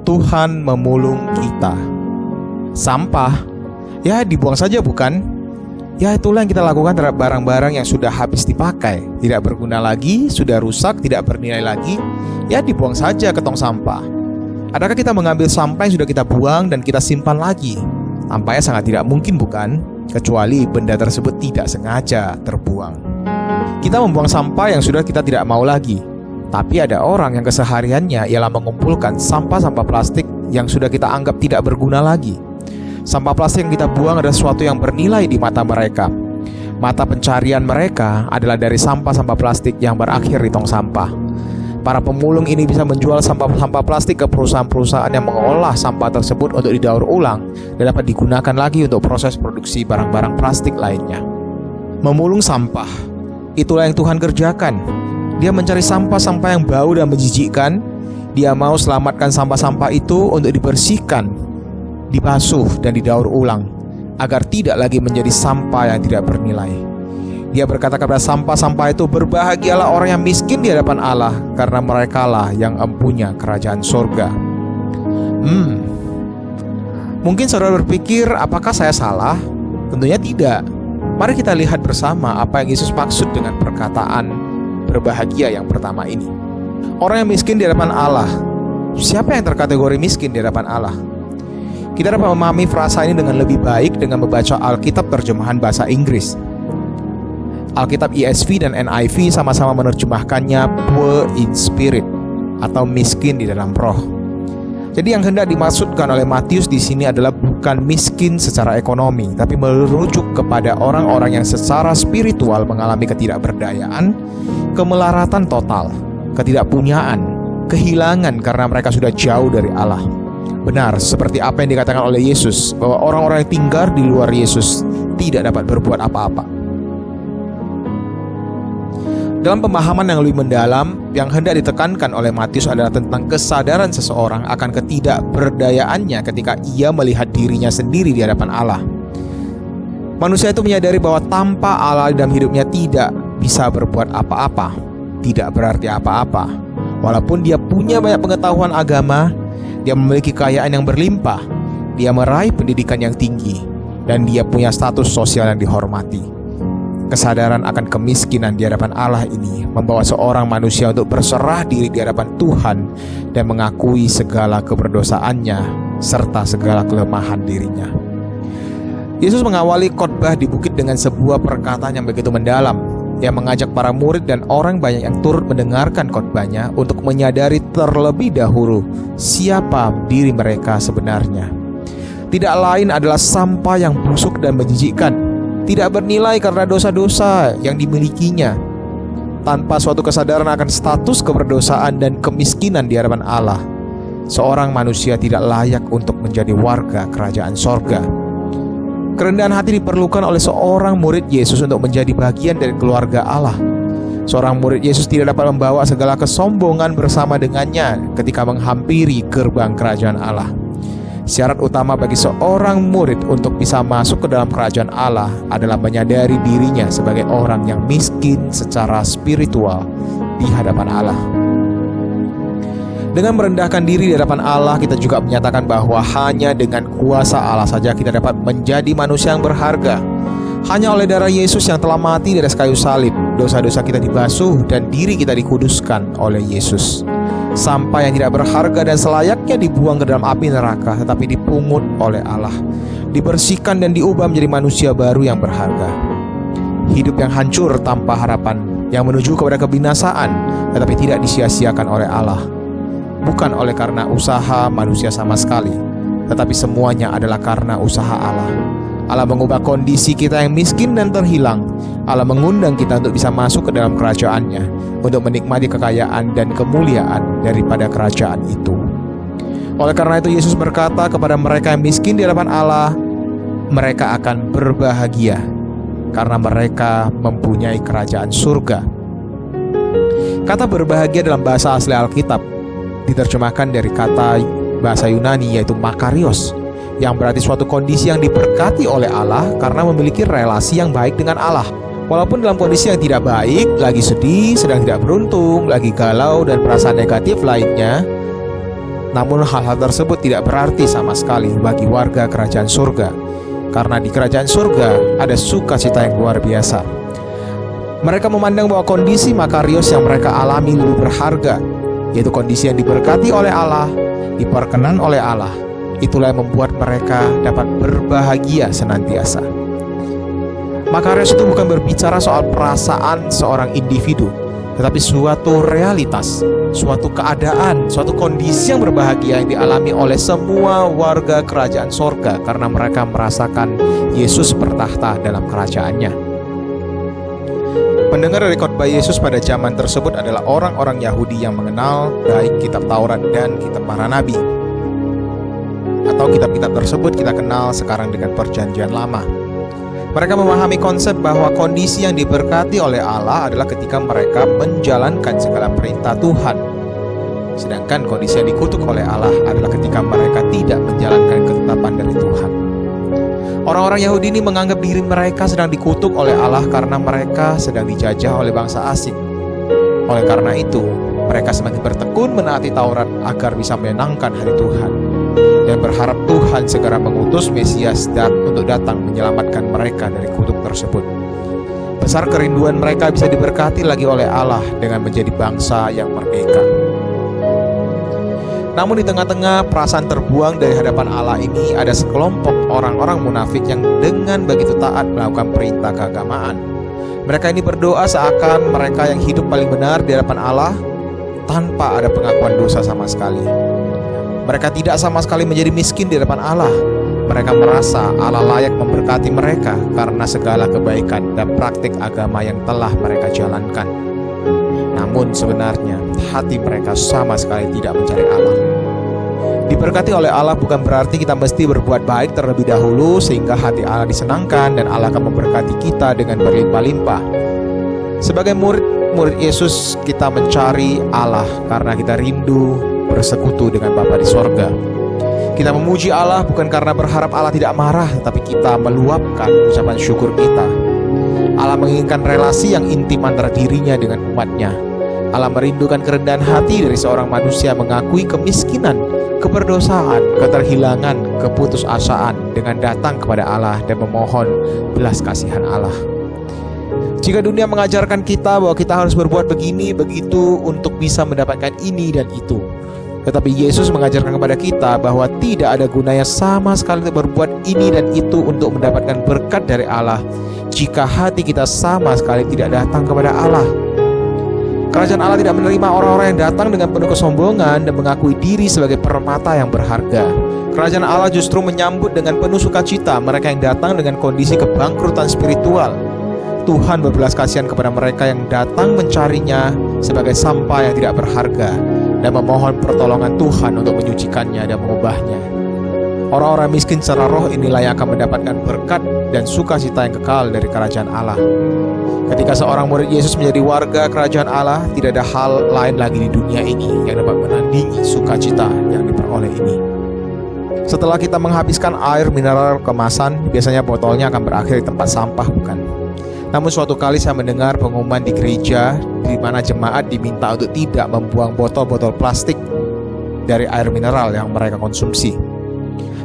Tuhan memulung kita. Sampah, ya dibuang saja bukan? Ya itulah yang kita lakukan terhadap barang-barang yang sudah habis dipakai, tidak berguna lagi, sudah rusak, tidak bernilai lagi, ya dibuang saja ke tong sampah. Adakah kita mengambil sampah yang sudah kita buang dan kita simpan lagi? Tampaknya sangat tidak mungkin bukan? Kecuali benda tersebut tidak sengaja terbuang. Kita membuang sampah yang sudah kita tidak mau lagi. Tapi ada orang yang kesehariannya ialah mengumpulkan sampah-sampah plastik yang sudah kita anggap tidak berguna lagi. Sampah plastik yang kita buang adalah sesuatu yang bernilai di mata mereka. Mata pencarian mereka adalah dari sampah-sampah plastik yang berakhir di tong sampah. Para pemulung ini bisa menjual sampah-sampah plastik ke perusahaan-perusahaan yang mengolah sampah tersebut untuk didaur ulang dan dapat digunakan lagi untuk proses produksi barang-barang plastik lainnya. Memulung sampah, itulah yang Tuhan kerjakan. Dia mencari sampah-sampah yang bau dan menjijikkan. Dia mau selamatkan sampah-sampah itu untuk dibersihkan, dibasuh dan didaur ulang agar tidak lagi menjadi sampah yang tidak bernilai. Dia berkata kepada sampah-sampah itu, berbahagialah orang yang miskin di hadapan Allah, karena merekalah yang empunya kerajaan surga. Mungkin saudara berpikir, apakah saya salah? Tentunya tidak. Mari kita lihat bersama apa yang Yesus maksud dengan perkataan berbahagia yang pertama ini. Orang yang miskin di hadapan Allah. Siapa yang terkategori miskin di hadapan Allah? Kita dapat memahami frasa ini dengan lebih baik dengan membaca Alkitab terjemahan bahasa Inggris. Alkitab ESV dan NIV sama-sama menerjemahkannya poor in spirit atau miskin di dalam roh. Jadi yang hendak dimaksudkan oleh Matius di sini adalah bukan miskin secara ekonomi, tapi merujuk kepada orang-orang yang secara spiritual mengalami ketidakberdayaan, kemelaratan total, ketidakpunyaan, kehilangan karena mereka sudah jauh dari Allah. Benar, seperti apa yang dikatakan oleh Yesus, bahwa orang-orang yang tinggal di luar Yesus tidak dapat berbuat apa-apa. Dalam pemahaman yang lebih mendalam, yang hendak ditekankan oleh Matius adalah tentang kesadaran seseorang akan ketidakberdayaannya ketika ia melihat dirinya sendiri di hadapan Allah. Manusia itu menyadari bahwa tanpa Allah dalam hidupnya tidak bisa berbuat apa-apa, tidak berarti apa-apa. Walaupun dia punya banyak pengetahuan agama, dia memiliki kekayaan yang berlimpah, dia meraih pendidikan yang tinggi, dan dia punya status sosial yang dihormati. Kesadaran akan kemiskinan di hadapan Allah ini membawa seorang manusia untuk berserah diri di hadapan Tuhan dan mengakui segala keberdosaannya serta segala kelemahan dirinya. Yesus mengawali khotbah di bukit dengan sebuah perkataan yang begitu mendalam. Ia mengajak para murid dan orang banyak yang turut mendengarkan khotbahnya untuk menyadari terlebih dahulu siapa diri mereka sebenarnya. Tidak lain adalah sampah yang busuk dan menjijikkan, tidak bernilai karena dosa-dosa yang dimilikinya. Tanpa suatu kesadaran akan status keberdosaan dan kemiskinan di hadapan Allah, seorang manusia tidak layak untuk menjadi warga kerajaan sorga. Kerendahan hati diperlukan oleh seorang murid Yesus untuk menjadi bagian dari keluarga Allah. Seorang murid Yesus tidak dapat membawa segala kesombongan bersama dengannya ketika menghampiri gerbang kerajaan Allah. Syarat utama bagi seorang murid untuk bisa masuk ke dalam kerajaan Allah adalah menyadari dirinya sebagai orang yang miskin secara spiritual di hadapan Allah. Dengan merendahkan diri di hadapan Allah, kita juga menyatakan bahwa hanya dengan kuasa Allah saja kita dapat menjadi manusia yang berharga. Hanya oleh darah Yesus yang telah mati di atas kayu salib, dosa-dosa kita dibasuh dan diri kita dikuduskan oleh Yesus. Sampah yang tidak berharga dan selayaknya dibuang ke dalam api neraka, tetapi dipungut oleh Allah, dibersihkan dan diubah menjadi manusia baru yang berharga. Hidup yang hancur tanpa harapan, yang menuju kepada kebinasaan, tetapi tidak disia-siakan oleh Allah. Bukan oleh karena usaha manusia sama sekali, tetapi semuanya adalah karena usaha Allah. Allah mengubah kondisi kita yang miskin dan terhilang. Allah mengundang kita untuk bisa masuk ke dalam kerajaan-Nya, untuk menikmati kekayaan dan kemuliaan daripada kerajaan itu. Oleh karena itu Yesus berkata kepada mereka yang miskin di hadapan Allah, mereka akan berbahagia karena mereka mempunyai kerajaan surga. Kata berbahagia dalam bahasa asli Alkitab diterjemahkan dari kata bahasa Yunani yaitu makarios, yang berarti suatu kondisi yang diberkati oleh Allah karena memiliki relasi yang baik dengan Allah. Walaupun dalam kondisi yang tidak baik, lagi sedih, sedang tidak beruntung, lagi galau dan perasaan negatif lainnya, Namun hal-hal tersebut tidak berarti sama sekali bagi warga kerajaan surga, karena di kerajaan surga ada sukacita yang luar biasa. Mereka memandang bahwa kondisi makarios yang mereka alami lebih berharga, yaitu kondisi yang diberkati oleh Allah, diperkenan oleh Allah. Itulah yang membuat mereka dapat berbahagia senantiasa. Makarios itu bukan berbicara soal perasaan seorang individu, tetapi suatu realitas, suatu keadaan, suatu kondisi yang berbahagia yang dialami oleh semua warga kerajaan sorga, karena mereka merasakan Yesus bertahta dalam kerajaannya. Pendengar dari khotbah Yesus pada zaman tersebut adalah orang-orang Yahudi yang mengenal baik kitab Taurat dan kitab para nabi, atau kitab-kitab tersebut kita kenal sekarang dengan Perjanjian Lama. Mereka memahami konsep bahwa kondisi yang diberkati oleh Allah adalah ketika mereka menjalankan segala perintah Tuhan, sedangkan kondisi yang dikutuk oleh Allah adalah ketika mereka tidak menjalankan ketetapan dari Tuhan. Orang-orang Yahudi ini menganggap diri mereka sedang dikutuk oleh Allah karena mereka sedang dijajah oleh bangsa asing. Oleh karena itu, mereka semakin bertekun menaati Taurat agar bisa menyenangkan hati Tuhan, dan berharap Tuhan segera mengutus Mesias untuk datang menyelamatkan mereka dari kutuk tersebut. Besar kerinduan mereka bisa diberkati lagi oleh Allah dengan menjadi bangsa yang merdeka. Namun di tengah-tengah perasaan terbuang dari hadapan Allah ini, ada sekelompok orang-orang munafik yang dengan begitu taat melakukan perintah keagamaan. Mereka ini berdoa seakan mereka yang hidup paling benar di hadapan Allah tanpa ada pengakuan dosa sama sekali. Mereka tidak sama sekali menjadi miskin di hadapan Allah. Mereka merasa Allah layak memberkati mereka karena segala kebaikan dan praktik agama yang telah mereka jalankan. Namun sebenarnya hati mereka sama sekali tidak mencari Allah. Diberkati oleh Allah bukan berarti kita mesti berbuat baik terlebih dahulu sehingga hati Allah disenangkan dan Allah akan memberkati kita dengan berlimpah-limpah. Sebagai murid Yesus, kita mencari Allah karena kita rindu bersekutu dengan Bapa di sorga. Kita memuji Allah bukan karena berharap Allah tidak marah, tetapi kita meluapkan ucapan syukur kita. Allah menginginkan relasi yang intim antara dirinya dengan umatnya. Allah merindukan kerendahan hati dari seorang manusia mengakui kemiskinan, keberdosaan, keterhilangan, keputusasaan dengan datang kepada Allah dan memohon belas kasihan Allah. Jika dunia mengajarkan kita bahwa kita harus berbuat begini, begitu untuk bisa mendapatkan ini dan itu, tetapi Yesus mengajarkan kepada kita bahwa tidak ada gunanya sama sekali untuk berbuat ini dan itu untuk mendapatkan berkat dari Allah jika hati kita sama sekali tidak datang kepada Allah. Kerajaan Allah tidak menerima orang-orang yang datang dengan penuh kesombongan dan mengakui diri sebagai permata yang berharga. Kerajaan Allah justru menyambut dengan penuh sukacita mereka yang datang dengan kondisi kebangkrutan spiritual. Tuhan berbelas kasihan kepada mereka yang datang mencarinya sebagai sampah yang tidak berharga dan memohon pertolongan Tuhan untuk menyucikannya dan mengubahnya. Orang-orang miskin secara roh inilah yang akan mendapatkan berkat dan sukacita yang kekal dari kerajaan Allah. Ketika seorang murid Yesus menjadi warga kerajaan Allah, tidak ada hal lain lagi di dunia ini yang dapat menandingi sukacita yang diperoleh ini. Setelah kita menghabiskan air mineral kemasan, biasanya botolnya akan berakhir di tempat sampah, bukan? Namun suatu kali saya mendengar pengumuman di gereja di mana jemaat diminta untuk tidak membuang botol-botol plastik dari air mineral yang mereka konsumsi.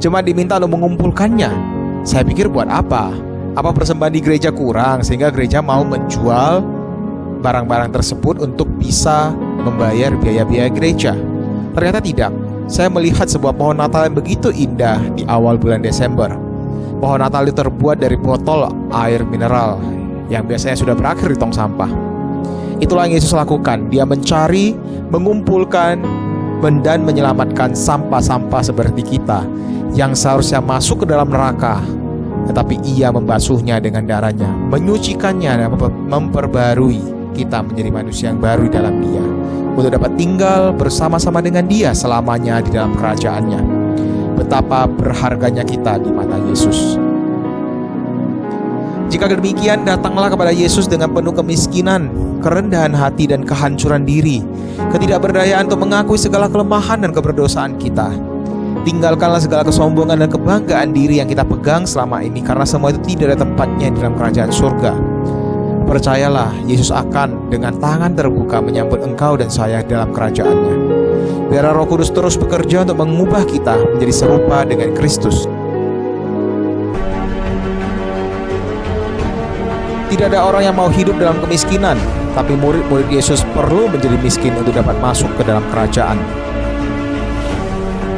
Jemaat diminta untuk mengumpulkannya. Saya pikir buat apa? Apa persembahan di gereja kurang sehingga gereja mau menjual barang-barang tersebut untuk bisa membayar biaya-biaya gereja? Ternyata tidak. Saya melihat sebuah pohon Natal yang begitu indah di awal bulan Desember. Pohon Natal itu terbuat dari botol air mineral yang biasanya sudah berakhir di tong sampah. Itulah yang Yesus lakukan. Dia mencari, mengumpulkan, dan menyelamatkan sampah-sampah seperti kita yang seharusnya masuk ke dalam neraka, tetapi ia membasuhnya dengan darahnya, menyucikannya dan memperbarui kita menjadi manusia yang baru di dalam Dia, untuk dapat tinggal bersama-sama dengan Dia selamanya di dalam kerajaannya. Betapa berharganya kita di mata Yesus. Jika demikian, datanglah kepada Yesus dengan penuh kemiskinan, kerendahan hati dan kehancuran diri, ketidakberdayaan untuk mengakui segala kelemahan dan keberdosaan kita. Tinggalkanlah segala kesombongan dan kebanggaan diri yang kita pegang selama ini, karena semua itu tidak ada tempatnya di dalam kerajaan surga. Percayalah, Yesus akan dengan tangan terbuka menyambut engkau dan saya dalam kerajaannya. Biarlah Roh Kudus terus bekerja untuk mengubah kita menjadi serupa dengan Kristus. Tidak ada orang yang mau hidup dalam kemiskinan, tapi murid-murid Yesus perlu menjadi miskin untuk dapat masuk ke dalam kerajaan.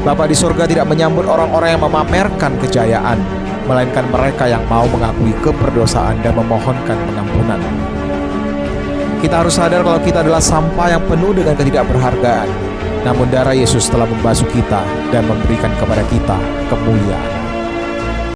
Bapa di surga tidak menyambut orang-orang yang memamerkan kejayaan, melainkan mereka yang mau mengakui keberdosaan dan memohonkan pengampunan. Kita harus sadar kalau kita adalah sampah yang penuh dengan ketidakberhargaan. Namun darah Yesus telah membasuh kita dan memberikan kepada kita kemuliaan.